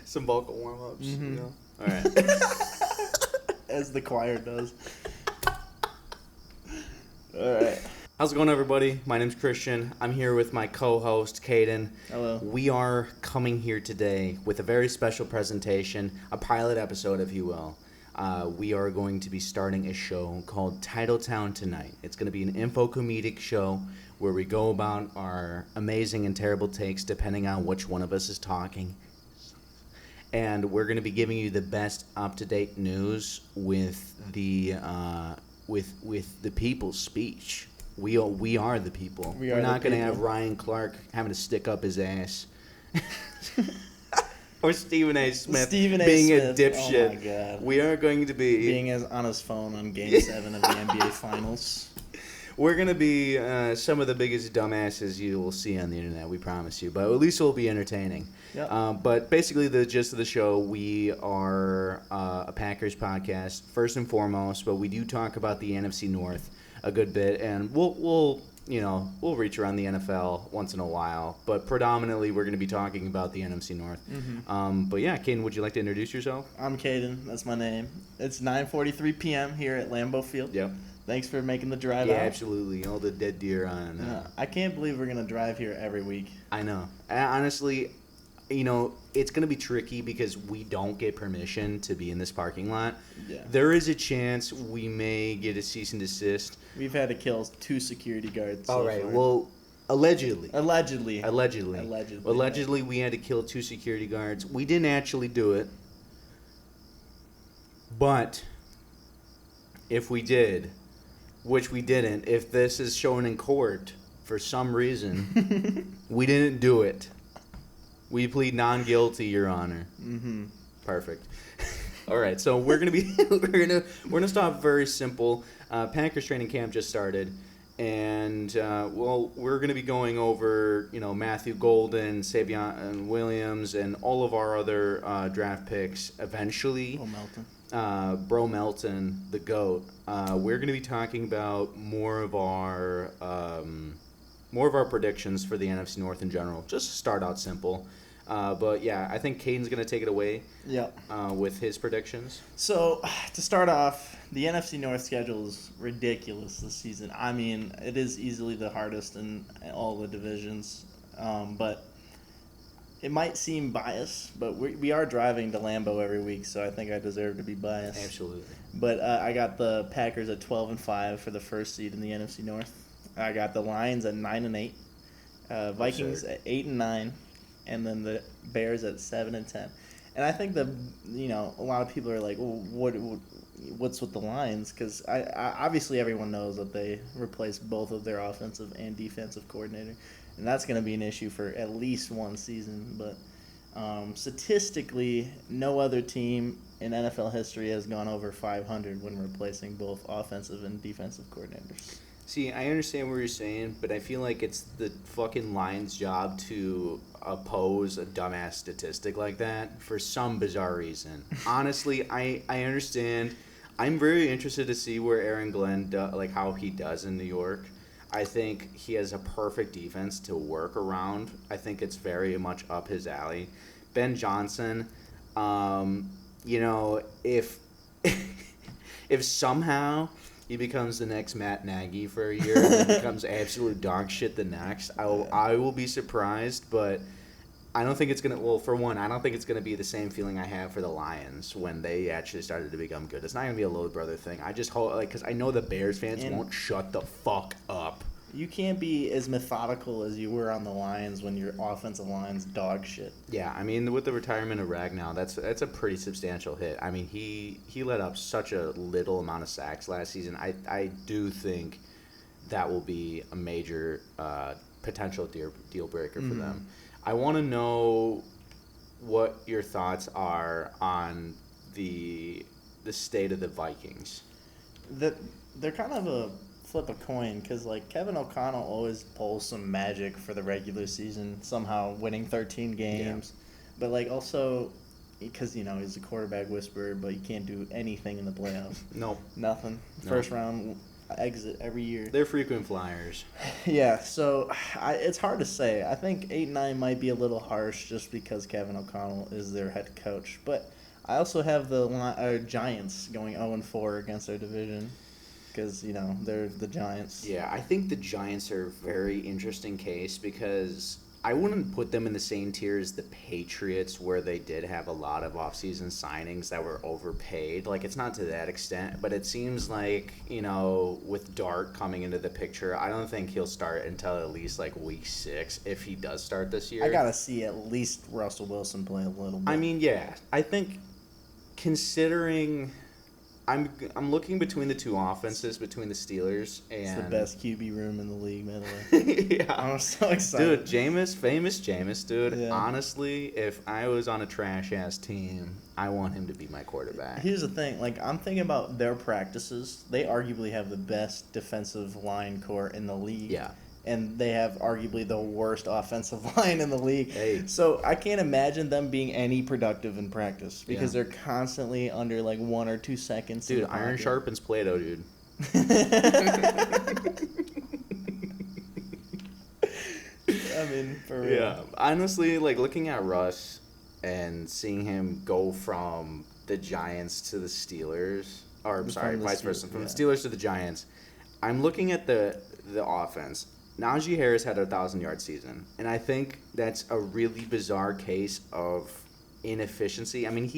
Some vocal warm-ups. Mm-hmm. You know? All right. As the choir does. All right. How's it going, everybody? My name's Christian. I'm here with my co-host, Cayden. Hello. We are coming here today with a very special presentation, a pilot episode, if you will. We are going to be starting a show called Titletown Tonight. It's going to be an info-comedic show where we go about our amazing and terrible takes depending on which one of us is talking. And we're going to be giving you the best up-to-date news with the people's speech. We are the people. We're not going to have Ryan Clark having to stick up his ass. Or Stephen A. Smith being a dipshit. Oh my God. We are going to be being on his phone on Game 7 of the NBA Finals. We're going to be some of the biggest dumbasses you will see on the internet, we promise you. But at least it'll be entertaining. Yep. But basically, the gist of the show, we are a Packers podcast, first and foremost. But we do talk about the NFC North a good bit. And we'll reach around the NFL once in a while. But predominantly, we're going to be talking about the NFC North. Mm-hmm. But yeah, Cayden, would you like to introduce yourself? I'm Cayden. That's my name. It's 9:43 p.m. here at Lambeau Field. Yep. Thanks for making the drive Yeah, out. absolutely. All the dead deer on. I can't believe we're going to drive here every week. I know. Honestly, it's going to be tricky because we don't get permission to be in this parking lot. Yeah. There is a chance we may get a cease and desist. We've had to kill 2 security guards. All right. Well, allegedly. Allegedly, we had to kill 2 security guards. We didn't actually do it. But if we did, which we didn't, if this is shown in court for some reason, we didn't do it. We plead non-guilty, Your Honor. Mm-hmm. Perfect. All right, so we're gonna start very simple. Packers training camp just started, and we're gonna be going over Matthew Golden, Savion Williams, and all of our other draft picks eventually. Bro Melton, the GOAT. We're going to be talking about more of our predictions for the NFC North in general. Just to start out simple. But yeah, I think Cayden's going to take it away. Yep. With his predictions. So to start off, the NFC North schedule is ridiculous this season. I mean, it is easily the hardest in all the divisions. But it might seem biased, but we are driving to Lambeau every week, so I think I deserve to be biased. Absolutely. But I got the Packers at 12-5 for the first seed in the NFC North. I got the Lions at 9-8, Vikings at 8-9, and then the Bears at 7-10. And I think a lot of people are like, well, what's with the Lions? Because I obviously everyone knows that they replaced both of their offensive and defensive coordinator. And that's going to be an issue for at least one season. But statistically, no other team in NFL history has gone over 500 when replacing both offensive and defensive coordinators. See, I understand what you're saying, but I feel like it's the fucking Lions' job to oppose a dumbass statistic like that for some bizarre reason. Honestly, I understand. I'm very interested to see where Aaron Glenn how he does in New York. I think he has a perfect defense to work around. I think it's very much up his alley. Ben Johnson, if somehow he becomes the next Matt Nagy for a year and then becomes absolute dog shit the next, I will be surprised, but I don't think it's going to, well, for one, I don't think it's going to be the same feeling I have for the Lions when they actually started to become good. It's not going to be a little brother thing. I just hope, because I know the Bears fans won't shut the fuck up. You can't be as methodical as you were on the Lions when your offensive line's dog shit. Yeah, I mean, with the retirement of Ragnow, that's a pretty substantial hit. I mean, he let up such a little amount of sacks last season. I do think that will be a major potential deal breaker for them. I want to know what your thoughts are on the state of the Vikings. They're kind of a flip a coin because Kevin O'Connell always pulls some magic for the regular season, somehow winning 13 games. Yeah. But also because he's a quarterback whisperer, but you can't do anything in the playoffs. Nope. Nothing. First round exit every year. They're frequent flyers. Yeah, so it's hard to say. I think 8-9 might be a little harsh just because Kevin O'Connell is their head coach. But I also have the Giants going 0-4 against their division because, they're the Giants. Yeah, I think the Giants are a very interesting case because I wouldn't put them in the same tier as the Patriots, where they did have a lot of offseason signings that were overpaid. Like, it's not to that extent, but it seems like, with Dart coming into the picture, I don't think he'll start until at least, like, week 6, if he does start this year. I got to see at least Russell Wilson play a little bit. I mean, yeah. I think considering... I'm looking between the two offenses, between the Steelers and... It's the best QB room in the league, by the way. Yeah. I'm so excited. Dude, famous Jameis, dude. Yeah. Honestly, if I was on a trash-ass team, I want him to be my quarterback. Here's the thing. Like, I'm thinking about their practices. They arguably have the best defensive line core in the league. Yeah. And they have arguably the worst offensive line in the league. Hey. So I can't imagine them being any productive in practice because they're constantly under like 1 or 2 seconds. Dude, iron sharpens Play-Doh, dude. I mean, for real. Yeah. Honestly, like, looking at Russ and seeing him go from the Giants to the Steelers, or, sorry, vice versa, from the Steelers to the Giants, I'm looking at the offense. Najee Harris had a 1,000-yard season, and I think that's a really bizarre case of inefficiency. I mean,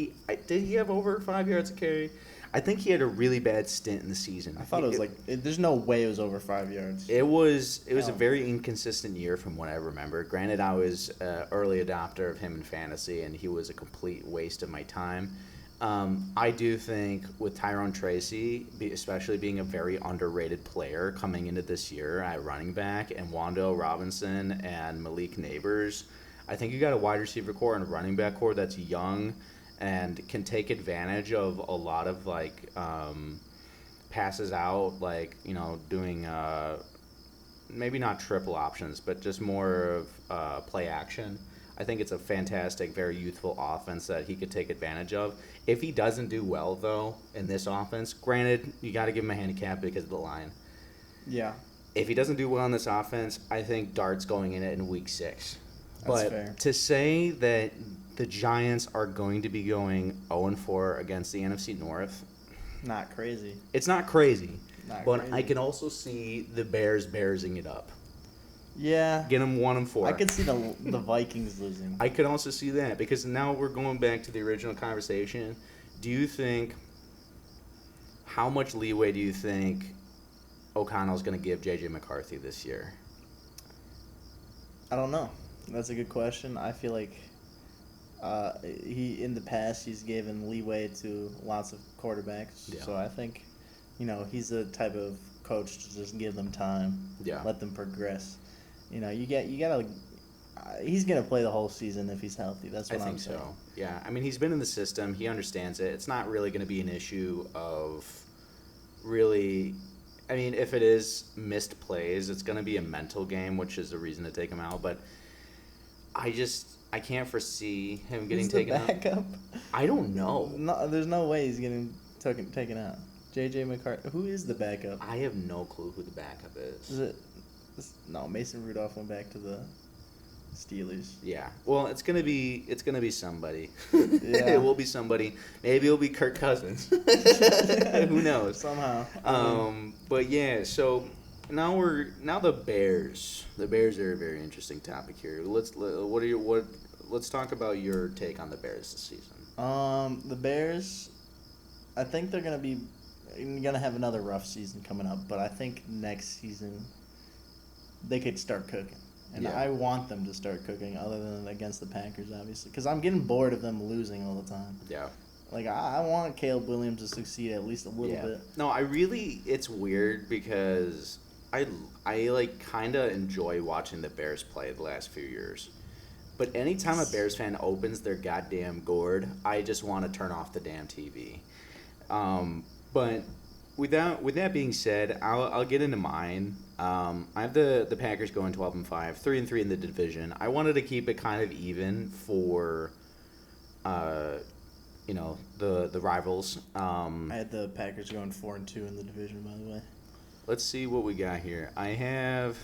did he have over 5 yards a carry? I think he had a really bad stint in the season. I thought it was there's no way it was over 5 yards. It was a very inconsistent year from what I remember. Granted, I was an early adopter of him in fantasy, and he was a complete waste of my time. I do think with Tyrone Tracy, especially being a very underrated player coming into this year at running back, and Wan'Dale Robinson and Malik Neighbors, I think you got a wide receiver core and a running back core that's young and can take advantage of a lot of passes out, doing maybe not triple options, but just more of play action. I think it's a fantastic, very youthful offense that he could take advantage of. If he doesn't do well, though, in this offense, granted, you got to give him a handicap because of the line. Yeah. If he doesn't do well in this offense, I think Dart's going in it in week 6. That's fair. To say that the Giants are going to be going 0-4 against the NFC North, not crazy. It's not crazy. But crazy. I can also see the Bearsing it up. Yeah. Get them 1-4. I could see the Vikings losing. I could also see that because now we're going back to the original conversation. How much leeway do you think O'Connell's going to give J.J. McCarthy this year? I don't know. That's a good question. I feel like in the past he's given leeway to lots of quarterbacks. Yeah. So I think, he's the type of coach to just give them time. Yeah. Let them progress. You gotta. He's gonna play the whole season if he's healthy. That's what I'm saying. I think so. Yeah, I mean he's been in the system. He understands it. It's not really going to be an issue of really. I mean, if it is missed plays, it's going to be a mental game, which is the reason to take him out. But I can't foresee him getting taken out. Backup? I don't know. No, there's no way he's getting taken out. J.J. McCarthy. Who is the backup? I have no clue who the backup is. Is it? No, Mason Rudolph went back to the Steelers. Yeah. Well, it's gonna be somebody. Yeah. It will be somebody. Maybe it'll be Kirk Cousins. Who knows? Somehow. But yeah. So now the Bears. The Bears are a very interesting topic here. Let's talk about your take on the Bears this season. The Bears. I think they're gonna have another rough season coming up, but I think next season they could start cooking. And I want them to start cooking other than against the Packers, obviously. Because I'm getting bored of them losing all the time. Yeah. Like, I want Caleb Williams to succeed at least a little bit. No, it's weird because I kind of enjoy watching the Bears play the last few years. But anytime a Bears fan opens their goddamn gourd, I just want to turn off the damn TV. But with that being said, I'll get into mine. I have the Packers going 12-5, 3-3 in the division. I wanted to keep it kind of even for, the rivals. I had the Packers going 4-2 in the division, by the way. Let's see what we got here. I have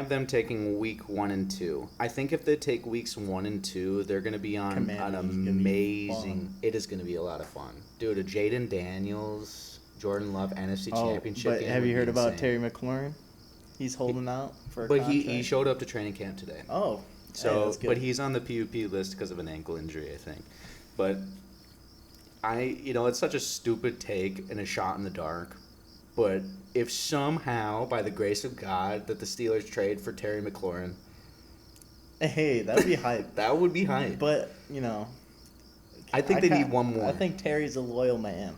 them taking week 1 and 2. I think if they take weeks 1 and 2, they're going to be on an amazing. It is going to be a lot of fun, dude. A Jaden Daniels, Jordan Love NFC Championship. But have you heard about Terry McLaurin? He's holding out for a contract. He showed up to training camp today. Oh, so that's good. But he's on the PUP list because of an ankle injury, I think. But it's such a stupid take and a shot in the dark. But if somehow, by the grace of God, that the Steelers trade for Terry McLaurin, hey, that would be hype. That would be hype. But I think they need one more. I think Terry's a loyal man.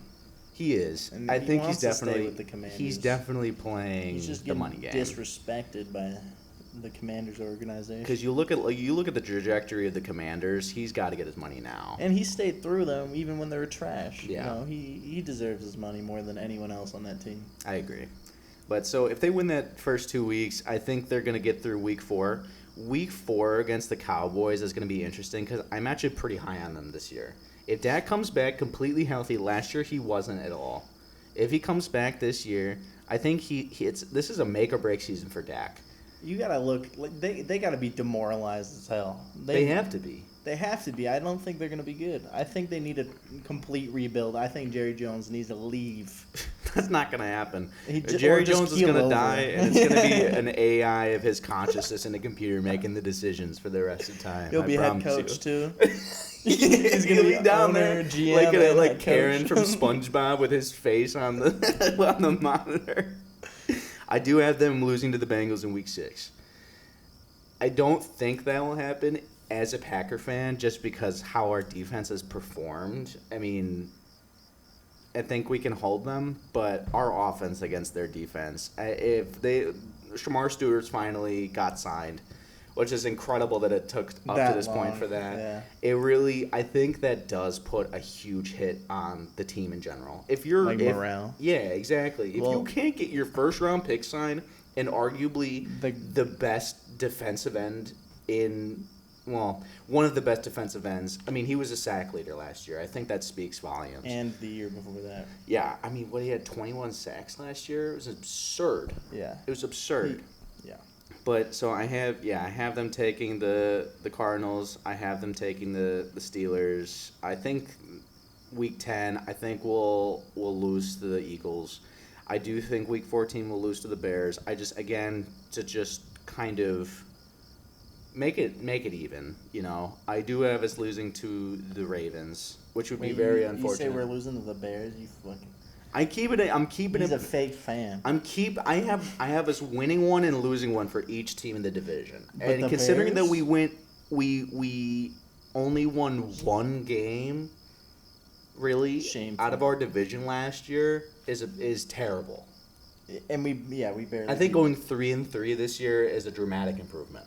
He is. And I think he's definitely with the Commanders. He's definitely playing the money game. Disrespected by the Commanders organization. Because you look at the trajectory of the Commanders, he's got to get his money now. And he stayed through them even when they were trash. Yeah. He deserves his money more than anyone else on that team. I agree. But so if they win that first 2 weeks, I think they're going to get through week 4. Week 4 against the Cowboys is going to be interesting because I'm actually pretty high on them this year. If Dak comes back completely healthy, last year he wasn't at all. If he comes back this year, I think this is a make or break season for Dak. You gotta look like they gotta be demoralized as hell. They have to be. They have to be. I don't think they're gonna be good. I think they need a complete rebuild. I think Jerry Jones needs to leave. That's not gonna happen. Jerry Jones is gonna die, and it's gonna be an AI of his consciousness and a computer making the decisions for the rest of the time. He'll be head coach too. He's gonna be down there, GM like Karen from SpongeBob with his face on the monitor. I do have them losing to the Bengals in week 6. I don't think that will happen as a Packer fan, just because how our defense has performed. I mean, I think we can hold them, but our offense against their defense, Shamar Stewart's finally got signed, which is incredible that it took up to this point for that. Yeah. It really, I think that does put a huge hit on the team in general. Morale. Yeah, exactly. If you can't get your first round pick signed and arguably the best defensive end one of the best defensive ends. I mean, he was a sack leader last year. I think that speaks volumes. And the year before that. Yeah, I mean, he had 21 sacks last year? It was absurd. Yeah. It was absurd. Yeah. But so I have them taking the Cardinals. I have them taking the Steelers. I think week 10, I think we'll lose to the Eagles. I do think week 14 we'll lose to the Bears. I just kind of make it even, I do have us losing to the Ravens, which would be very unfortunate. You say we're losing to the Bears? You fucking. I'm keeping He's a fake fan. I have us winning one and losing one for each team in the division. But and considering that we only won one game, really, shameful, out of our division last year is terrible. And we barely. I think going 3-3 this year is a dramatic improvement.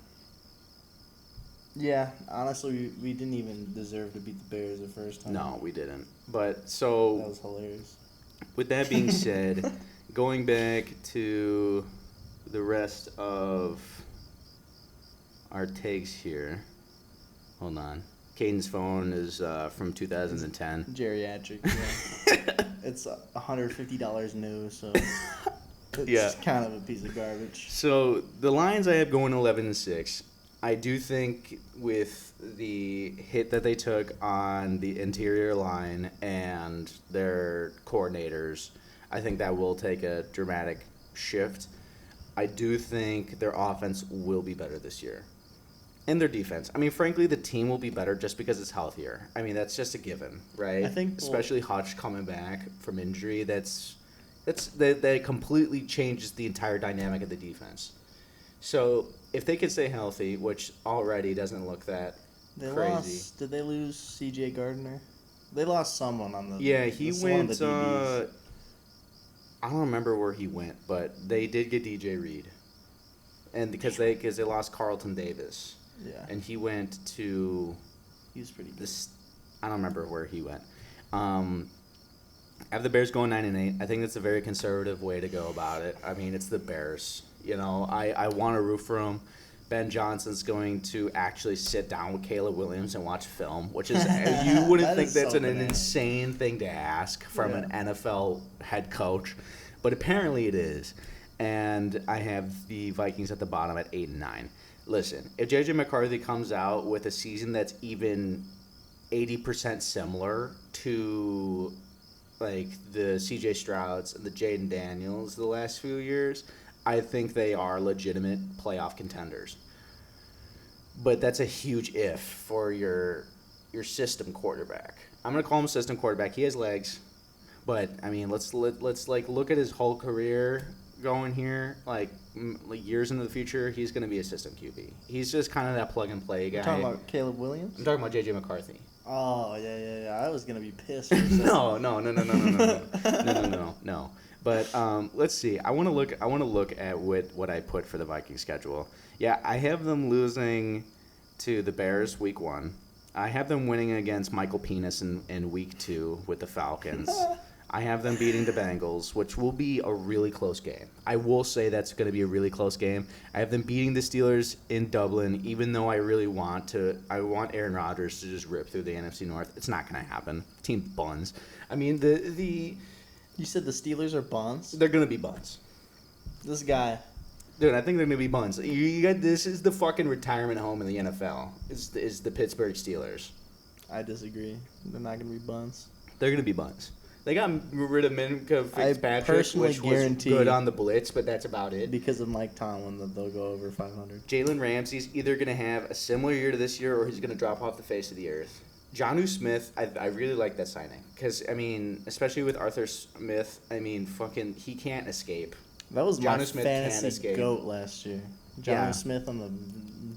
Yeah, honestly, we didn't even deserve to beat the Bears the first time. No, we didn't. But so that was hilarious. With that being said, going back to the rest of our takes here. Hold on. Cayden's phone is from 2010. Geriatric, yeah. It's $150 new, so it's kind of a piece of garbage. So the Lions I have going 11-6. I do think with the hit that they took on the interior line and their coordinators, I think that will take a dramatic shift. I do think their offense will be better this year. And their defense. I mean, frankly, the team will be better just because it's healthier. I mean, that's just a given, right? I think, especially Hutch coming back from injury. That completely changes the entire dynamic of the defense. So if they can stay healthy, which already doesn't look that crazy. Did they lose C.J. Gardner? They lost someone on the. Yeah, he went. I don't remember where he went, but they did get DJ Reed, and because they lost Carlton Davis. Yeah. And he went to. He was pretty good. I don't remember where he went. I have the Bears going 9-8. I think that's a very conservative way to go about it. I mean, it's the Bears. I want to root for them. Ben Johnson's going to actually sit down with Caleb Williams and watch film, which is you wouldn't think that's an insane thing to ask from an NFL head coach. but apparently it is. And I have the Vikings at the bottom at 8 and 9. Listen, if JJ McCarthy comes out with a season that's even 80% similar to like the CJ Strouds and the Jaden Daniels the last few years, I think they are legitimate playoff contenders. But that's a huge if for your system quarterback. I'm gonna call him a system quarterback. He has legs, but I mean, let's like look at his whole career going here. Like years into the future, he's gonna be a system QB. He's just kind of that plug and play guy. You're talking about Caleb Williams? I'm talking about JJ McCarthy. Oh yeah. I was gonna be pissed. For a second. No. But let's see. I want to look at what I put for the Vikings schedule. Yeah, I have them losing to the Bears week 1. I have them winning against Michael Penis in week 2 with the Falcons. I have them beating the Bengals, which will be a really close game. I will say that's going to be a really close game. I have them beating the Steelers in Dublin, even though I want Aaron Rodgers to just rip through the NFC North. It's not going to happen. Team buns. I mean, You said the Steelers are buns? They're going to be buns. This guy. Dude, I think they're going to be buns. This is the fucking retirement home in the NFL. Is the Pittsburgh Steelers. I disagree. They're not going to be buns. They're going to be buns. They got rid of Minka Fitzpatrick, which was good on the blitz, but that's about it. Because of Mike Tomlin, that they'll go over 500. Jalen Ramsey's either going to have a similar year to this year or he's going to drop off the face of the earth. Jonnu Smith, I really like that signing. Because, I mean, especially with Arthur Smith, I mean, fucking, he can't escape. That was my Smith fantasy goat last year. Jonnu Smith on the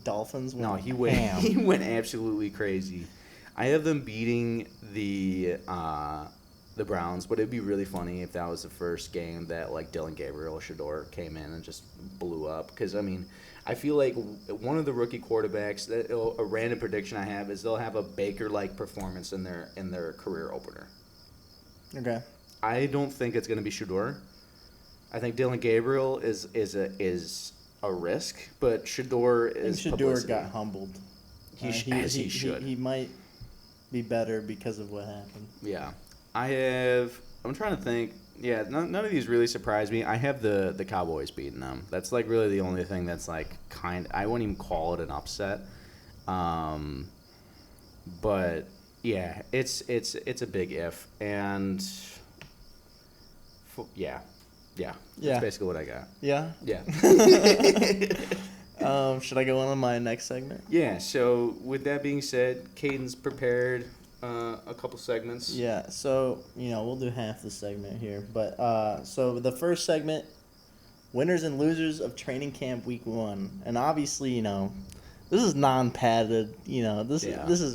Dolphins. He went absolutely crazy. I have them beating the Browns, but it'd be really funny if that was the first game that like Dylan Gabriel or Shador came in and just blew up. Because I mean, I feel like one of the rookie quarterbacks, a random prediction I have is they'll have a Baker-like performance in their career opener. Okay. I don't think it's going to be Shador. I think Dylan Gabriel is a risk, but Shador is Shador publicity. got humbled. He should. He might be better because of what happened. Yeah. I'm trying to think. Yeah, none of these really surprised me. I have the Cowboys beating them. That's like really the only thing that's like I wouldn't even call it an upset. But yeah, it's a big if, and yeah. That's basically what I got. Yeah. Yeah. Should I go on my next segment? Yeah. So with that being said, Cayden's prepared a couple segments. Yeah. So we'll do half the segment here, but so the first segment, winners and losers of training camp week 1, and obviously this is non-padded. This is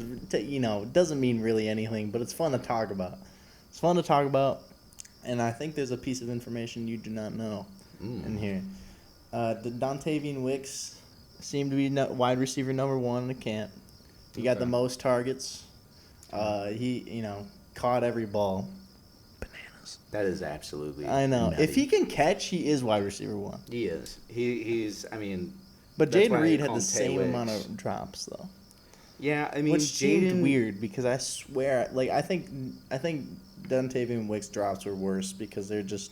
doesn't mean really anything, but it's fun to talk about. And I think there's a piece of information you do not know in here. The Dontavian Wicks seemed to be wide receiver number 1 in the camp. He got the most targets. He caught every ball. Bananas. That is absolutely. I know. nutty. If he can catch, he is wide receiver 1. He is. He's. I mean. But Jaden Reed had the same amount of drops though. Yeah, I mean, which seemed weird because I swear, like I think Dontavian Wicks' drops were worse because I just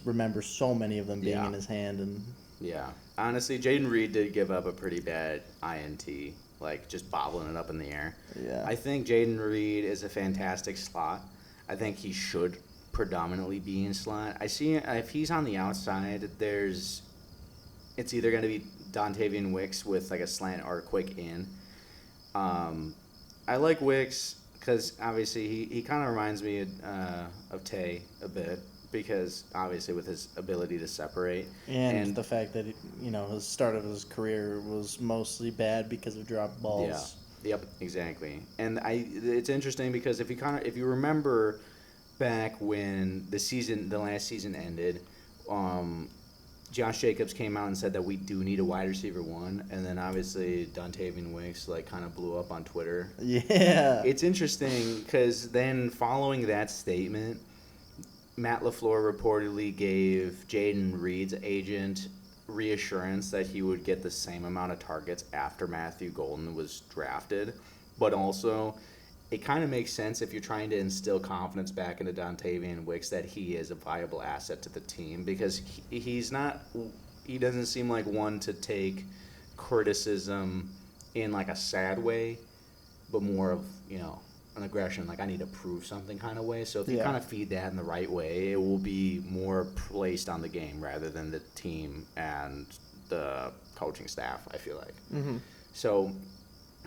remember so many of them being in his hand and. Yeah, honestly, Jaden Reed did give up a pretty bad INT, like just bobbling it up in the air. Yeah. I think Jaden Reed is a fantastic slot. I think he should predominantly be in slot. I see if he's on the outside, it's either going to be Dontavian Wicks with like a slant or a quick in. I like Wicks because obviously he kind of reminds me of Tay a bit because obviously with his ability to separate and the fact that his start of his career was mostly bad because of dropped balls. Yeah. Yep. Exactly. And it's interesting because if you remember back when the last season ended, Josh Jacobs came out and said that we do need a wide receiver 1, and then obviously Dontavian Wicks kind of blew up on Twitter. Yeah. It's interesting because then following that statement, Matt LaFleur reportedly gave Jaden Reed's agent reassurance that he would get the same amount of targets after Matthew Golden was drafted, but also it kind of makes sense if you're trying to instill confidence back into Dontavian Wicks that he is a viable asset to the team, because he doesn't seem like one to take criticism in like a sad way, but more of, an aggression, like I need to prove something kind of way. So if you kind of feed that in the right way, it will be more placed on the game rather than the team and the coaching staff, I feel like. Mm-hmm. So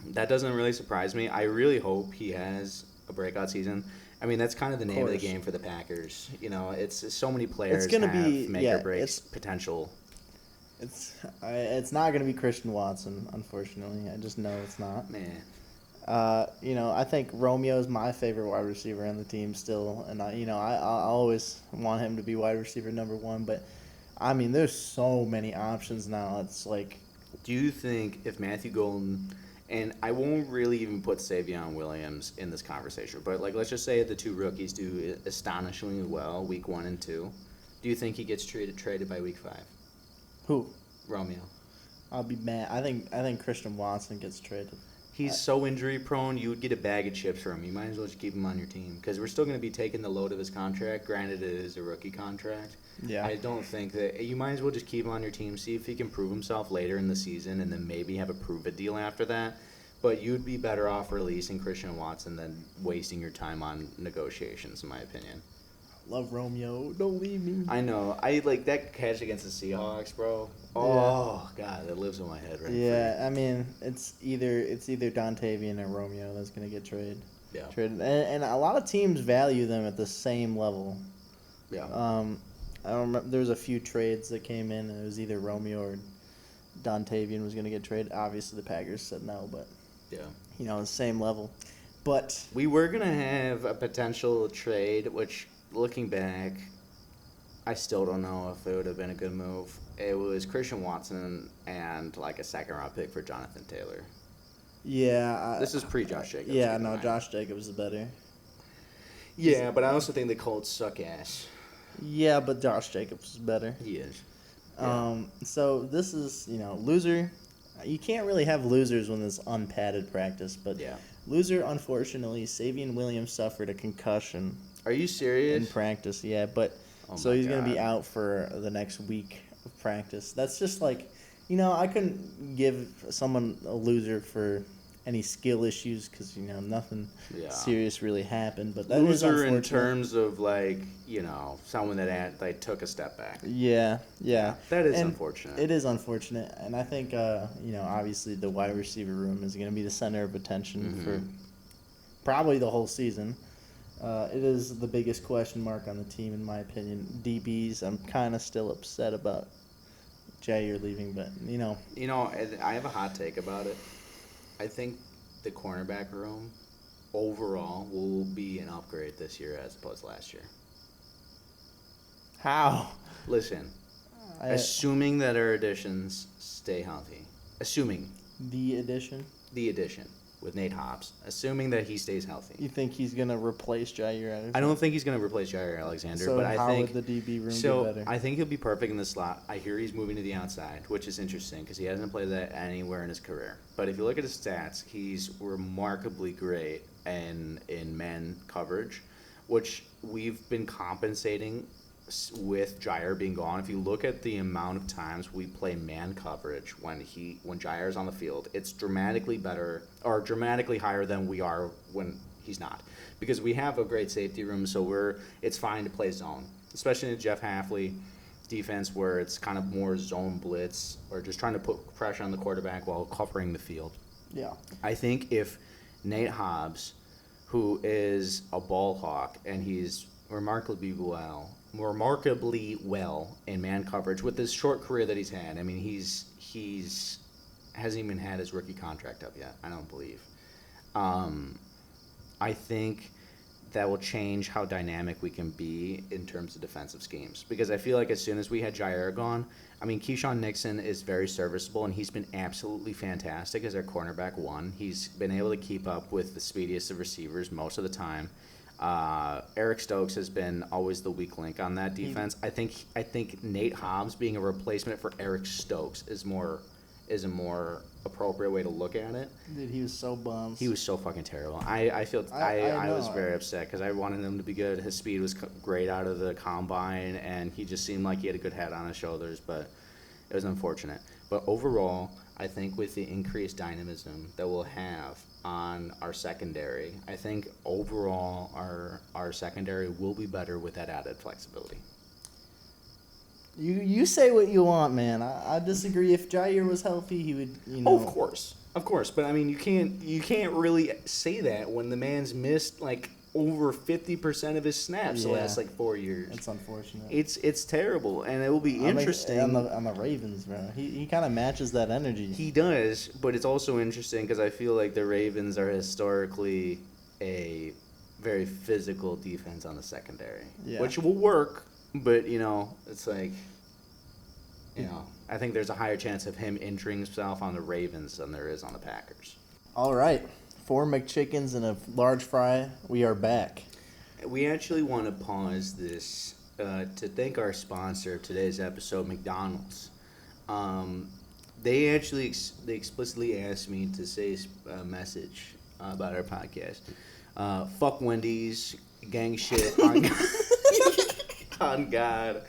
that doesn't really surprise me. I really hope he has a breakout season. I mean, that's kind of the name of the game for the Packers. It's so many players have make or break potential. It's not going to be Christian Watson, unfortunately. I just know it's not. Man. I think Romeo is my favorite wide receiver on the team still, and I always want him to be wide receiver number 1. But I mean, there's so many options now. It's like, do you think if Matthew Golden, and I won't really even put Savion Williams in this conversation, but like let's just say the 2 rookies do astonishingly well week 1 and 2, do you think he gets traded by week 5? Who? Romeo. I'll be mad. I think Christian Watson gets traded. He's so injury prone, you would get a bag of chips for him. You might as well just keep him on your team, because we're still going to be taking the load of his contract. Granted, it is a rookie contract. Yeah. I don't think that you might as well just keep him on your team, see if he can prove himself later in the season, and then maybe have a prove-it deal after that. But you'd be better off releasing Christian Watson than wasting your time on negotiations, in my opinion. Love Romeo. Don't leave me. I know. I like that catch against the Seahawks, bro. Oh, God, that lives in my head right Yeah, I mean, it's either Dontavian or Romeo that's going to get traded. Yeah. And a lot of teams value them at the same level. Yeah. I don't remember. There was a few trades that came in, and it was either Romeo or Dontavian was going to get traded. Obviously, the Packers said no, but the same level. But we were going to have a potential trade, which, looking back, I still don't know if it would have been a good move. It was Christian Watson and like a 2nd-round pick for Jonathan Taylor. Yeah. This is pre-Josh Jacobs. Yeah, no, Josh Jacobs is better. Yeah, but I also think the Colts suck ass. Yeah, but Josh Jacobs is better. He is. Yeah. So this is, loser. You can't really have losers when it's unpadded practice, but loser, unfortunately, Savion Williams suffered a concussion. Are you serious? In practice, yeah, but so he's going to be out for the next week of practice. That's just like, I couldn't give someone a loser for any skill issues because, nothing serious really happened. But that loser is in terms of like, someone that took a step back. Yeah. That is unfortunate. It is unfortunate, and I think obviously the wide receiver room is going to be the center of attention for probably the whole season. It is the biggest question mark on the team, in my opinion. DBs, I'm kind of still upset about Jair leaving, but I have a hot take about it. I think the cornerback room overall will be an upgrade this year as opposed to last year. How? Listen, assuming that our additions stay healthy. Assuming. The addition with Nate Hobbs. Assuming that he stays healthy. You think he's going to replace Jair Alexander? I don't think he's going to replace Jair Alexander. So but how I think, would the DB room be better? I think he'll be perfect in the slot. I hear he's moving to the outside, which is interesting because he hasn't played that anywhere in his career. But if you look at his stats, he's remarkably great in man coverage, which we've been compensating with Jair being gone. If you look at the amount of times we play man coverage when Jair's on the field, it's dramatically better or dramatically higher than we are when he's not, because we have a great safety room, so it's fine to play zone, especially in Jeff Hafley defense where it's kind of more zone blitz or just trying to put pressure on the quarterback while covering the field. Yeah. I think if Nate Hobbs, who is a ball hawk and he's remarkably well in man coverage with this short career that he's had. I mean, he's hasn't even had his rookie contract up yet, I don't believe. I think that will change how dynamic we can be in terms of defensive schemes. Because I feel like as soon as we had Jair gone, I mean, Keyshawn Nixon is very serviceable, and he's been absolutely fantastic as our cornerback 1. He's been able to keep up with the speediest of receivers most of the time. Eric Stokes has been always the weak link on that defense. I think Nate Hobbs being a replacement for Eric Stokes is is a more appropriate way to look at it. Dude, he was so bummed. He was so fucking terrible. I was very upset because I wanted him to be good. His speed was great out of the combine, and he just seemed like he had a good head on his shoulders, but it was unfortunate. But overall, I think with the increased dynamism that we'll have on our secondary, I think overall our secondary will be better with that added flexibility. You say what you want, man. I disagree. If Jair was healthy, he would, Oh, of course. But I mean, you can't really say that when the man's missed like over 50% of his snaps the last like 4 years. It's unfortunate. It's terrible, and it will be interesting. On the Ravens, bro. He kind of matches that energy. He does, but it's also interesting because I feel like the Ravens are historically a very physical defense on the secondary, which will work. But, it's like, I think there's a higher chance of him injuring himself on the Ravens than there is on the Packers. All right. 4 McChickens and a large fry. We are back. We actually want to pause this to thank our sponsor of today's episode, McDonald's. They explicitly asked me to say a message about our podcast. Fuck Wendy's, gang shit on God.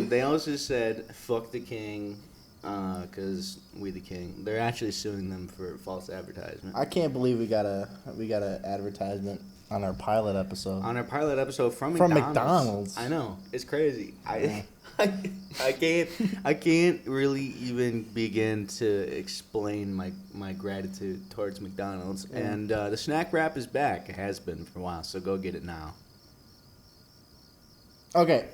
They also said, fuck the king, because we the king. They're actually suing them for false advertisement. I can't believe we got a advertisement on our pilot episode. On our pilot episode from McDonald's. I know. It's crazy. I can't really even begin to explain my gratitude towards McDonald's. Yeah. And the snack wrap is back. It has been for a while, so go get it now. Okay.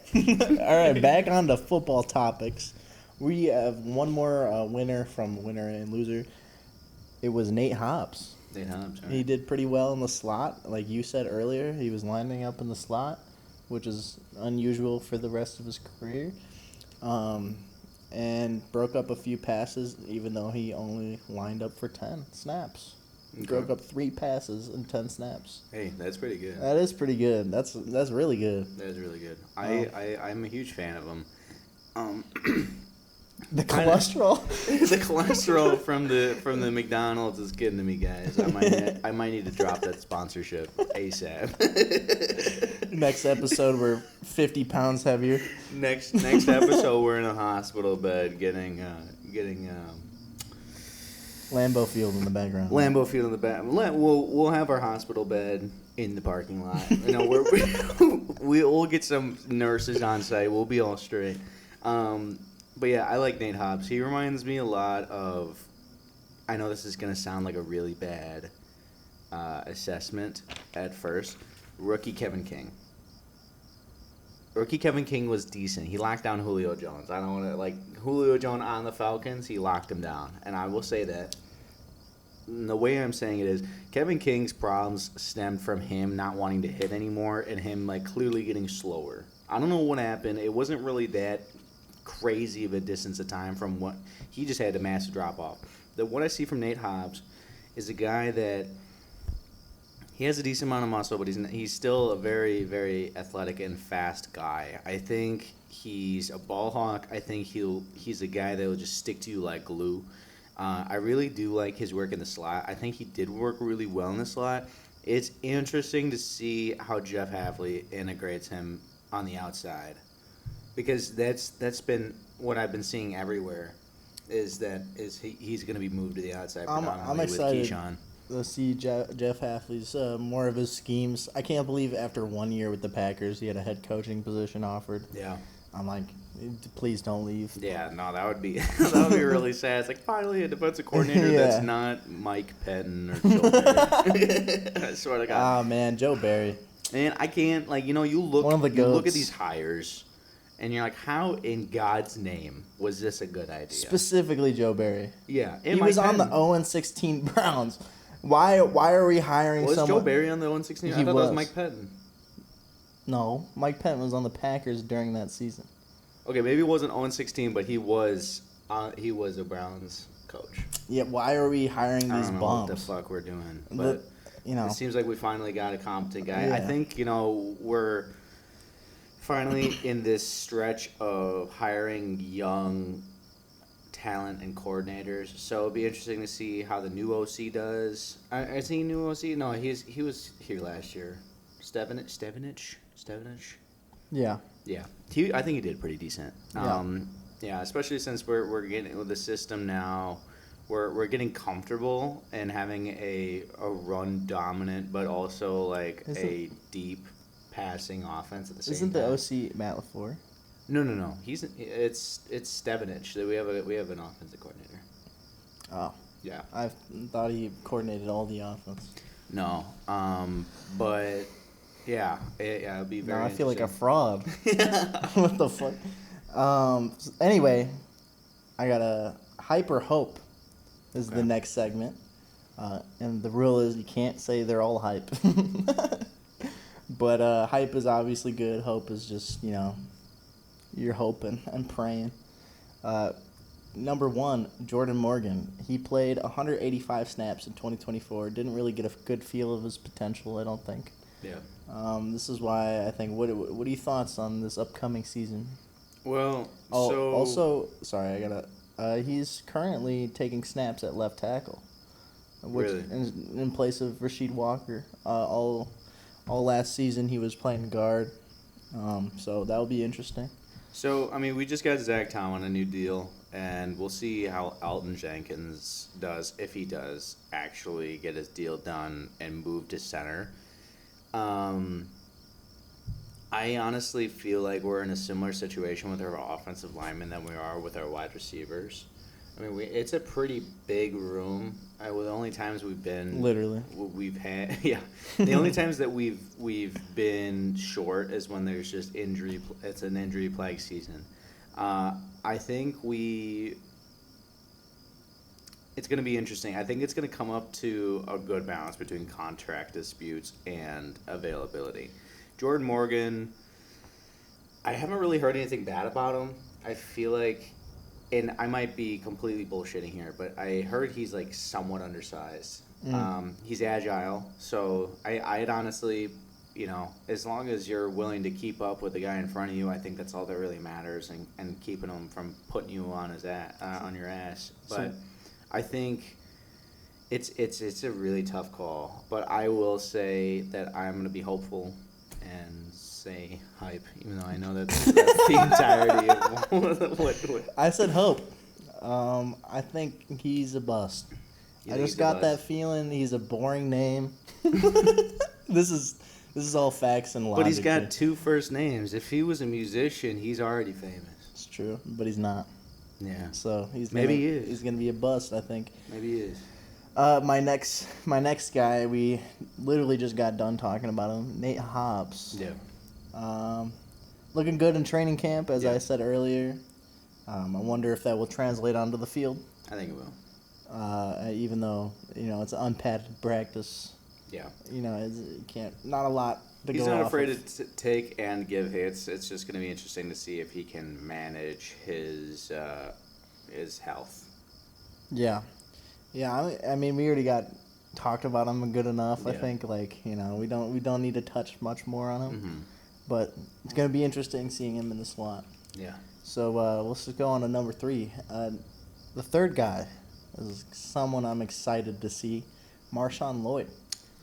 All right, back on to football topics. We have one more winner from winner and loser. It was Nate Hobbs. Nate Hobbs, right. He did pretty well in the slot. Like you said earlier, he was lining up in the slot, which is unusual for the rest of his career. And broke up a few passes, even though he only lined up for 10 snaps. Okay. Broke up 3 passes in 10 snaps. Hey, that's pretty good. That is pretty good. That's really good. That is really good. I'm a huge fan of him. The cholesterol. The cholesterol from the McDonald's is getting to me, guys. I might need to drop that sponsorship ASAP. Next episode, we're 50 pounds heavier. Next episode, we're in a hospital bed getting Lambeau Field in the background. Lambeau Field in the back. We'll have our hospital bed in the parking lot. We'll get some nurses on site. We'll be all straight. But yeah, I like Nate Hobbs. He reminds me a lot of. I know this is gonna sound like a really bad assessment at first. Rookie Kevin King. Rookie Kevin King was decent. He locked down Julio Jones. I don't want to Julio Jones on the Falcons. He locked him down, and I will say that. And the way I'm saying it is, Kevin King's problems stemmed from him not wanting to hit anymore and him clearly getting slower. I don't know what happened. It wasn't really that crazy of a distance of time from what he just had a massive drop off. What I see from Nate Hobbs is a guy that. He has a decent amount of muscle, but he's still a very, very athletic and fast guy. I think he's a ball hawk. I think he's a guy that will just stick to you like glue. I really do like his work in the slot. I think he did work really well in the slot. It's interesting to see how Jeff Hafley integrates him on the outside, because that's been what I've been seeing everywhere. He's going to be moved to the outside predominantly I'm excited. With Keyshawn. Let's see Jeff Hafley's more of his schemes. I can't believe after 1 year with the Packers, he had a head coaching position offered. Yeah. I'm like, please don't leave. Yeah, no, that would be really sad. It's finally a defensive coordinator that's not Mike Pettin or Joe Barry. I swear to God. Oh, man, Joe Barry. And I can't, you look at these hires, and you're like, how in God's name was this a good idea? Specifically Joe Barry. Yeah. He was on the 0-16 Browns. Why are we hiring someone? Was Joe Barry on the 0-16? I thought that was Mike Pettin. No, Mike Pettin was on the Packers during that season. Okay, maybe it wasn't 0-16, but he was a Browns coach. Yeah, why are we hiring these bums? I don't know what the fuck we're doing, but it seems like we finally got a competent guy. Yeah. I think we're finally in this stretch of hiring young talent and coordinators. So it'll be interesting to see how the new OC does. Is he new OC? No, he was here last year. Stevenage. Yeah. Yeah, I think he did pretty decent. Yeah, especially since we're getting with the system now. We're getting comfortable and having a run dominant, but also like a deep passing offense at the same Isn't time. the OC Matt LaFleur? No. It's Stevenage. We have an offensive coordinator. Oh. Yeah. I thought he coordinated all the offense. No. But yeah, it'll be very. Now I feel like a fraud. Yeah. What the fuck? Anyway, I got a hype or hope. This is the next segment. And the rule is you can't say they're all hype. But hype is obviously good. Hope is just, you're hoping and praying. Number 1, Jordan Morgan. He played 185 snaps in 2024. Didn't really get a good feel of his potential, I don't think. Yeah. This is why I think, what are your thoughts on this upcoming season? Well, he's currently taking snaps at left tackle, which Really? in place of Rasheed Walker. All last season he was playing guard, so that'll be interesting. So, I mean, we just got Zach Tom on a new deal, and we'll see how Alton Jenkins does, if he does actually get his deal done and move to center. I honestly feel like we're in a similar situation with our offensive linemen than we are with our wide receivers. I mean, it's a pretty big room. The only times we've been we've had the only times that we've been short is when there's just injury. It's an injury plague season. I think it's going to be interesting. I think it's going to come up to a good balance between contract disputes and availability. Jordan Morgan, I haven't really heard anything bad about him. I feel like, and I might be completely bullshitting here, but I heard he's like somewhat undersized. He's agile, so I'd honestly, as long as you're willing to keep up with the guy in front of you, I think that's all that really matters, and keeping him from putting you on his on your ass. But I think it's a really tough call. But I will say that I'm going to be hopeful and say hype, even though I know that's the entirety of what. I said hope. I think he's a bust. I just got that feeling he's a boring name. This is all facts and logic. But he's got 2 first names. If he was a musician, he's already famous. It's true, but he's not. Yeah. So he is. He's gonna be a bust, I think. Maybe he is. My next guy, we literally just got done talking about him, Nate Hobbs. Yeah. Looking good in training camp, as I said earlier. I wonder if that will translate onto the field. I think it will. Even though it's an unpadded practice. Yeah. Not a lot to He's go not off afraid of. to take and give hits. It's just going to be interesting to see if he can manage his health. Yeah. Yeah, I mean, we already talked about him good enough. Yeah. I think, we don't need to touch much more on him. Mm-hmm. But it's gonna be interesting seeing him in the slot. Yeah. So let's just go on to number 3. The third guy is someone I'm excited to see, Marshawn Lloyd.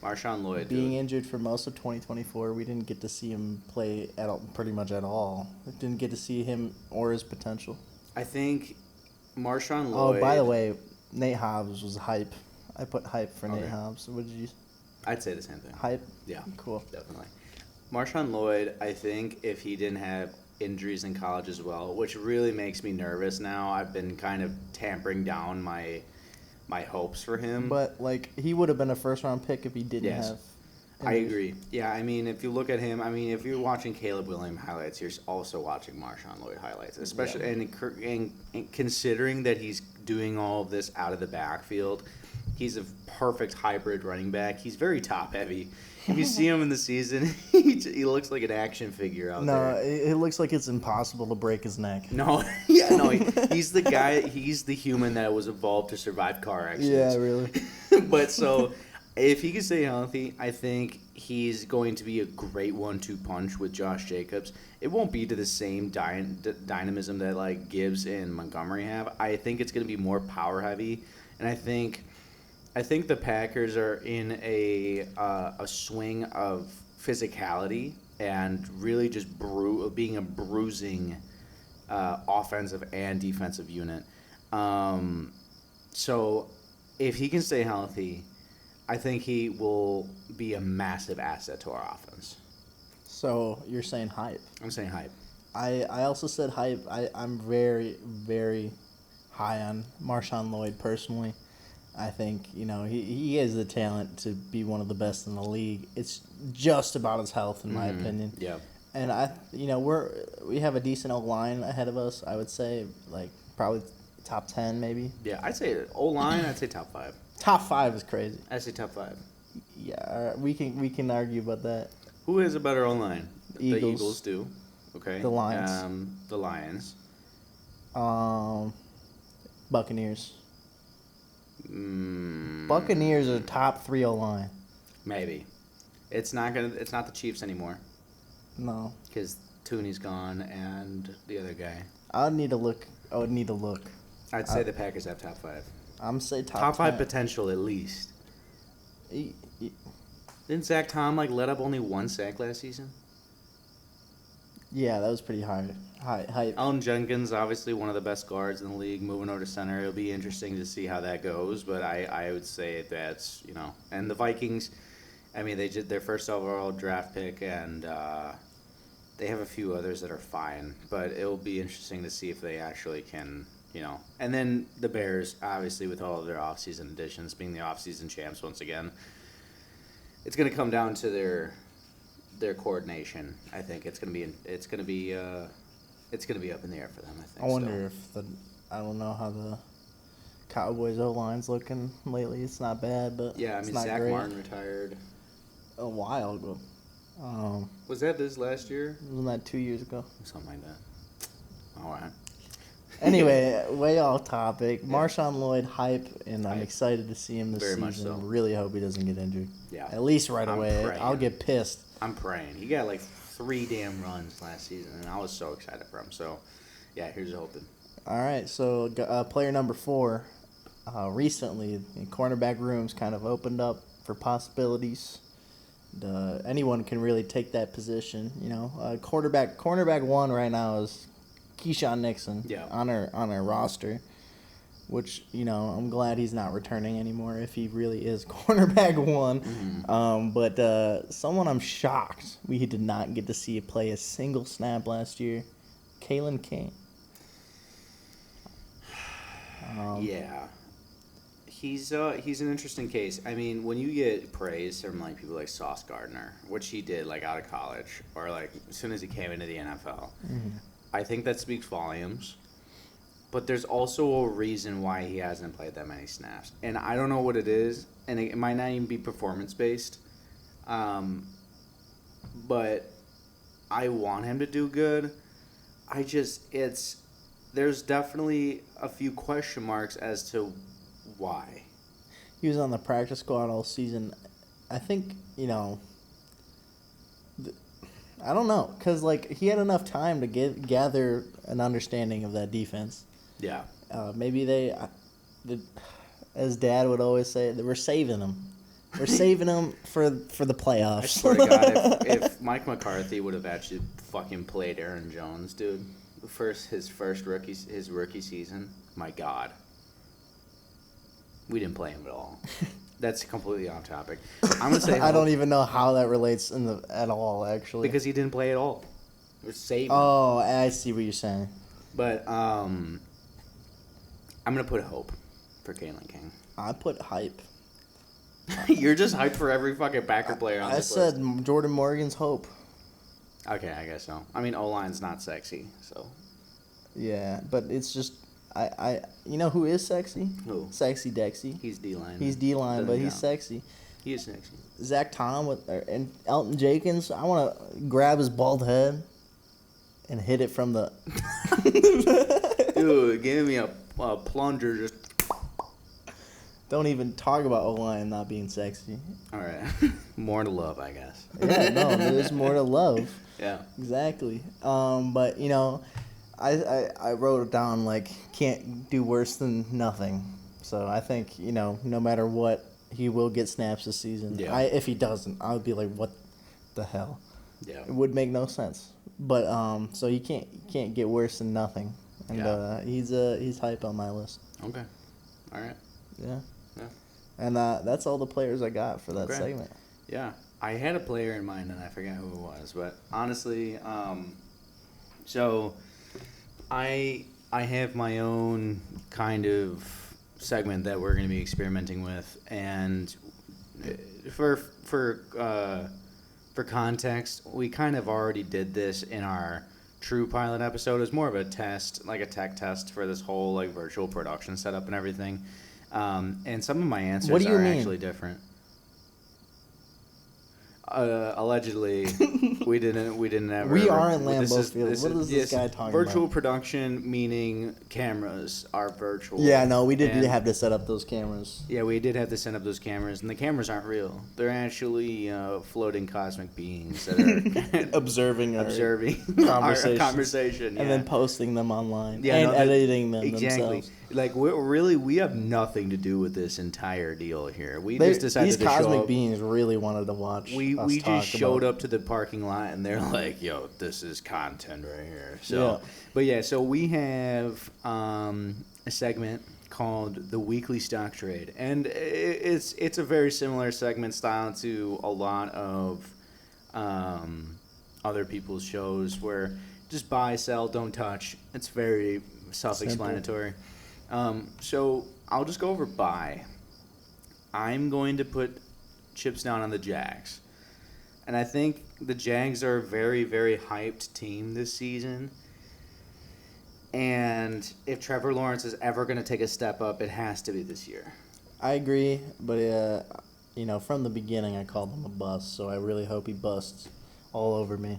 Marshawn Lloyd. Being injured for most of 2024, we didn't get to see him play pretty much at all. Didn't get to see him or his potential. I think Marshawn Lloyd. Oh, by the way, Nate Hobbs was hype. I put hype for Nate Hobbs. What did you? I'd say the same thing. Hype? Yeah. Cool. Definitely. Marshawn Lloyd, I think if he didn't have injuries in college as well, which really makes me nervous now, I've been kind of tampering down my hopes for him. But, he would have been a first-round pick if he didn't have injuries. I agree. Yeah, I mean, if you look at him, if you're watching Caleb Williams highlights, you're also watching Marshawn Lloyd highlights, especially and considering that he's doing all of this out of the backfield. He's a perfect hybrid running back. He's very top-heavy. If you see him in the season, he looks like an action figure out there. No, it looks like it's impossible to break his neck. No, he's the guy. He's the human that was evolved to survive car accidents. Yeah, really. But so, If he can stay healthy, I think he's going to be a great 1-2 punch with Josh Jacobs. It won't be to the same dynamism that like Gibbs and Montgomery have. I think it's going to be more power heavy, and I think the Packers are in a swing of physicality and really just being a bruising offensive and defensive unit. So if he can stay healthy, I think he will be a massive asset to our offense. So you're saying hype? I'm saying hype. I also said hype. I'm very, very high on Marshawn Lloyd personally. I think, he has the talent to be one of the best in the league. It's just about his health, in my opinion. Yeah. And we have a decent O-line ahead of us, I would say, like probably top 10 maybe. Yeah, I'd say O-line, I'd say top 5. Top 5 is crazy. I'd say top 5. Yeah, we can argue about that. Who has a better O-line? Eagles. The Eagles do. Okay. The Lions. The Lions. Buccaneers. Buccaneers are top 3 O-line. Maybe. It's not the Chiefs anymore. No. Because Tooney's gone and the other guy. I would need to look. I'd say the Packers have top 5. I'm say top 5 potential at least. Didn't Zach Tom let up only 1 sack last season? Yeah, that was pretty high. Allen Jenkins, obviously one of the best guards in the league, moving over to center. It'll be interesting to see how that goes, but I would say that's, and the Vikings, I mean, they did their first overall draft pick, and they have a few others that are fine, but it'll be interesting to see if they actually can, And then the Bears, obviously, with all of their offseason additions, being the offseason champs once again, it's going to come down to their coordination. I think it's going to be up in the air for them. I think. I wonder I don't know how the Cowboys O-line's looking lately. It's not bad, but yeah, I mean Zach Martin retired a while ago. Was that this last year? Wasn't that 2 years ago? Something like that. All right. Anyway, way off topic. Yeah. Marshawn Lloyd hype, and I'm excited to see him this season. Much so. Really hope he doesn't get injured. Yeah. At least right away. Praying. I'll get pissed. I'm praying. He got 3 damn runs last season, and I was so excited for him. So, yeah, here's hoping. All right, so player number 4. Recently, the cornerback rooms kind of opened up for possibilities. Anyone can really take that position. Cornerback 1 right now is Keyshawn Nixon on our roster, which I'm glad he's not returning anymore if he really is cornerback 1. Mm-hmm. But someone I'm shocked we did not get to see play a single snap last year, Kalen King. Yeah. He's an interesting case. I mean, when you get praise from people like Sauce Gardner, which he did out of college or as soon as he came into the NFL, mm-hmm. I think that speaks volumes. But there's also a reason why he hasn't played that many snaps, and I don't know what it is, and it might not even be performance based. But I want him to do good. There's definitely a few question marks as to why. He was on the practice squad all season. I think, I don't know, because he had enough time to gather an understanding of that defense. Yeah. Maybe as Dad would always say, we're saving him. We're saving him for the playoffs. I swear to God, if Mike McCarthy would have actually fucking played Aaron Jones, dude, his rookie season, my God. We didn't play him at all. That's completely off topic. I'm gonna say I don't even know how that relates at all, actually. Because he didn't play at all. We're saving. Oh, I see what you're saying. But I'm gonna put hope for Kalen King. I put hype. You're just hyped for every fucking Packer player on this list. I said Jordan Morgan's hope. Okay, I guess so. I mean, O-line's not sexy, so. Yeah, but it's just you know who is sexy? Who? Sexy Dexy. He's D-line. He's D-line, but he's sexy. He is sexy. Zach Tom and Elton Jenkins. I want to grab his bald head and hit it from the. Dude, give me a plunger. Just. Don't even talk about O-line not being sexy. All right. More to love, I guess. Yeah, no, there's more to love. Yeah. Exactly. But, you know, I wrote it down, like, can't do worse than nothing. So I think, you know, no matter what, he will get snaps this season. Yeah. If he doesn't, I would be like, what the hell? Yeah. It would make no sense. But, so you can't get worse than nothing. And he's hype on my list. Okay. All right. Yeah. Yeah. And that's all the players I got for that segment. Yeah. I had a player in mind, and I forgot who it was. But honestly, so I have my own kind of segment that we're going to be experimenting with. And for context, we kind of already did this in our true pilot episode. It was more of a test, like a tech test for this whole like virtual production setup and everything. And some of my answers are actually different. Allegedly, we didn't ever. We are in Lambeau Field. What is this guy talking about? Virtual production meaning cameras are virtual. Yeah, no, we did have to set up those cameras. Yeah, we did have to set up those cameras, and the cameras aren't real. They're actually floating cosmic beings that are observing our conversation, yeah. And then posting them online, editing them themselves. Like we have nothing to do with this entire deal here. We just decided to show up. These cosmic beings really wanted to watch. We just showed up to the parking lot and they're like, "Yo, this is content right here." So, so we have a segment called the Weekly Stock Trade, and it's a very similar segment style to a lot of other people's shows where just buy, sell, don't touch. It's very self-explanatory. So I'll just go over buy. I'm going to put chips down on the Jags. And I think the Jags are a very, very hyped team this season. And if Trevor Lawrence is ever going to take a step up, it has to be this year. I agree, but from the beginning I called him a bust, so I really hope he busts all over me.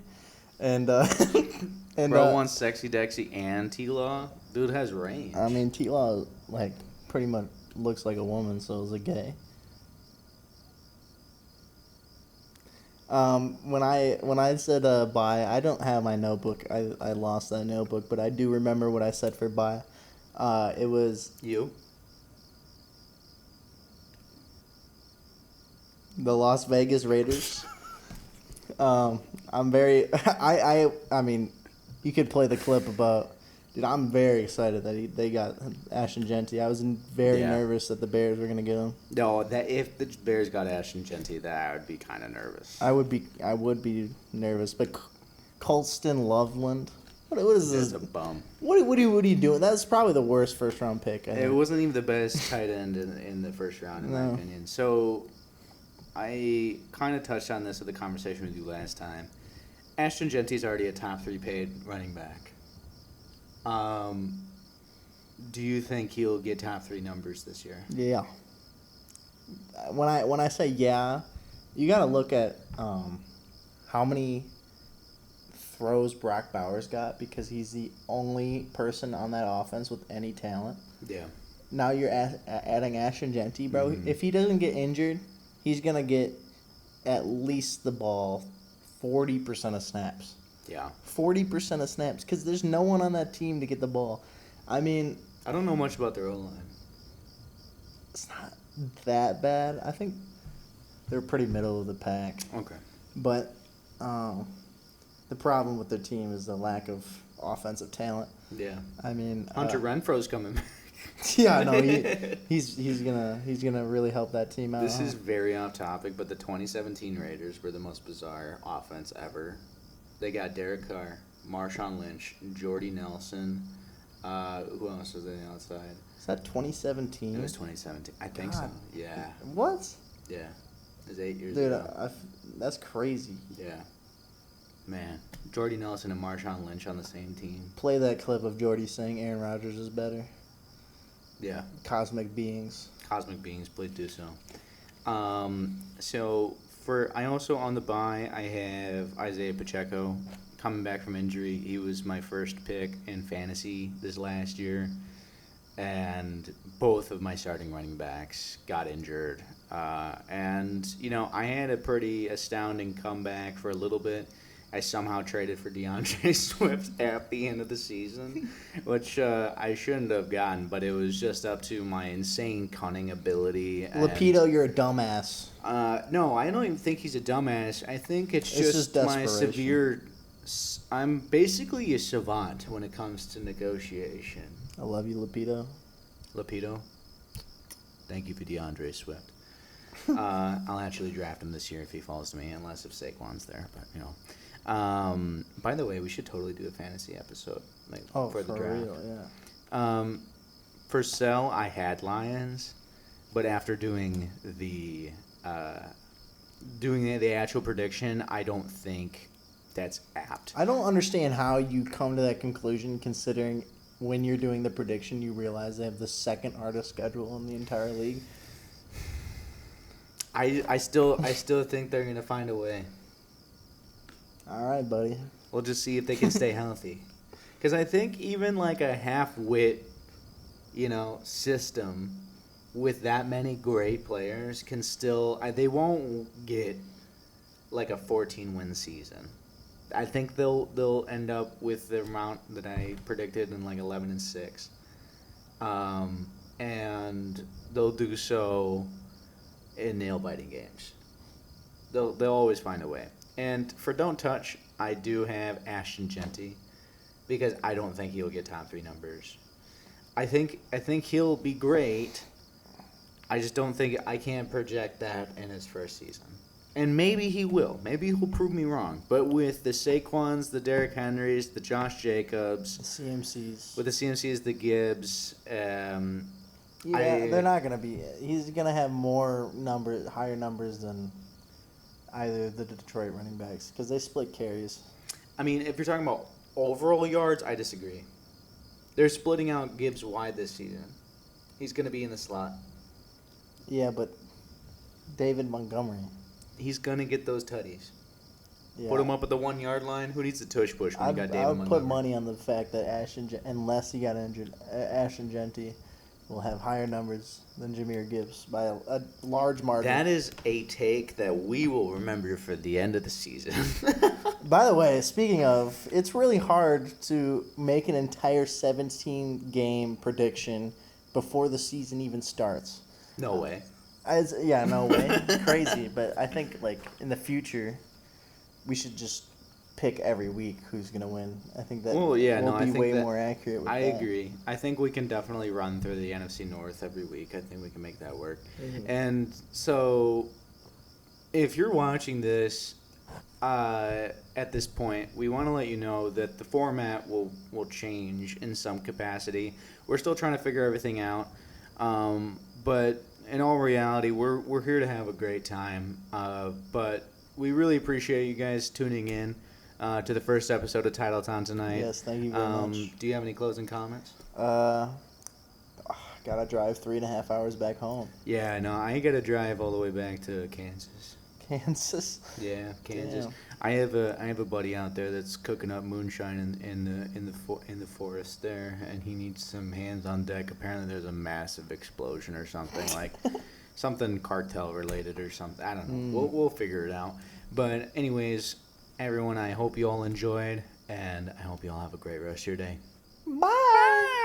And Bro wants Sexy Dexy and T-Law. Dude has range. I mean, T-Law like pretty much looks like a woman, so is a gay. When I said buy, I don't have my notebook. I lost that notebook, but I do remember what I said for buy. It was you. The Las Vegas Raiders. I'm very. I mean, you could play the clip about. Dude, I'm very excited that they got Ashton Genty. I was very nervous that the Bears were gonna get him. No, that if the Bears got Ashton Genty, that I would be kind of nervous. I would be nervous, but Colston Loveland. What is this? That's a bum. What are you doing? That's probably the worst first round pick. I think. It wasn't even the best tight end in the first round, in my opinion. So, I kind of touched on this with the conversation with you last time. Ashton Genty's already a top 3 paid running back. Do you think he'll get top 3 numbers this year? Yeah. When I say yeah, you got to look at how many throws Brock Bowers got, because he's the only person on that offense with any talent. Yeah. Now you're adding Ashton Genty, bro. Mm-hmm. If he doesn't get injured, he's going to get at least the ball 40% of snaps. Yeah. 40% of snaps, because there's no one on that team to get the ball. I mean, I don't know much about their O-line. It's not that bad. I think they're pretty middle of the pack. Okay. But the problem with their team is the lack of offensive talent. Yeah. I mean, Hunter Renfro's coming back. Yeah, no, he's gonna really help that team out. This is very off topic, but the 2017 Raiders were the most bizarre offense ever. They got Derek Carr, Marshawn Lynch, Jordy Nelson. Who else was on the outside? Is that 2017? It was 2017. I think so. Yeah. What? Yeah. It was 8 years ago. Dude, that's crazy. Yeah. Man. Jordy Nelson and Marshawn Lynch on the same team. Play that clip of Jordy saying Aaron Rodgers is better. Yeah. Cosmic beings. Cosmic beings, please do so. I also on the bye, I have Isaiah Pacheco coming back from injury. He was my first pick in fantasy this last year. and both of my starting running backs got injured. And, I had a pretty astounding comeback for a little bit. I somehow traded for DeAndre Swift at the end of the season, which I shouldn't have gotten, but it was just up to my insane cunning ability. Lapido, you're a dumbass. No, I don't even think he's a dumbass. I think it's just my desperation. severe... I'm basically a savant when it comes to negotiation. I love you, Lapido. Lapido, thank you for DeAndre Swift. I'll actually draft him this year if he falls to me, unless if Saquon's there. But by the way, we should totally do a fantasy episode for the draft. Real, yeah. For sell, I had Lions, but after doing the actual prediction, I don't think that's apt. I don't understand how you come to that conclusion, considering when you're doing the prediction, you realize they have the second hardest schedule in the entire league. I still think they're gonna find a way. All right, buddy. We'll just see if they can stay healthy. Because I think even like a half-wit, system with that many great players can still... they won't get like a 14-win season. I think they'll end up with the amount that I predicted in like 11-6. And they'll do so in nail-biting games. They'll always find a way. And for Don't Touch, I do have Ashton Genty because I don't think he'll get top 3 numbers. I think he'll be great. I just don't think I can't project that in his first season. And maybe he will. Maybe he'll prove me wrong. But with the Saquons, the Derrick Henrys, the Josh Jacobs, The CMCs. with the CMCs, the Gibbs, they're not going to be... He's going to have higher numbers than either the Detroit running backs because they split carries. I mean, if you're talking about overall yards, I disagree. They're splitting out Gibbs wide this season. He's going to be in the slot. Yeah, but David Montgomery. He's going to get those tutties. Yeah. Put him up at the 1 yard line. Who needs the tush push when you got David I would Montgomery? put money on the fact that unless he got injured, Ashton Genty will have higher numbers than Jahmyr Gibbs by a large margin. That is a take that we will remember for the end of the season. By the way, speaking of, it's really hard to make an entire 17-game prediction before the season even starts. No way. No way. Crazy. But I think, in the future, we should just pick every week who's going to win. I think that will be way more accurate with I that. agree. I think we can definitely run through the NFC North every week. I think we can make that work. Mm-hmm. And so, if you're watching this at this point, we want to let you know that the format will change in some capacity. We're still trying to figure everything out. But in all reality, we're here to have a great time. But we really appreciate you guys tuning in to the first episode of Titletown Tonight. Yes, thank you very much. Do you have any closing comments? Gotta drive 3.5 hours back home. Yeah, no, I gotta drive all the way back to Kansas. Kansas. Yeah, Kansas. Damn. I have a buddy out there that's cooking up moonshine in the forest there, and he needs some hands on deck. Apparently, there's a massive explosion or something something cartel related or something. I don't know. We'll figure it out. But anyways, everyone, I hope you all enjoyed, and I hope you all have a great rest of your day. Bye.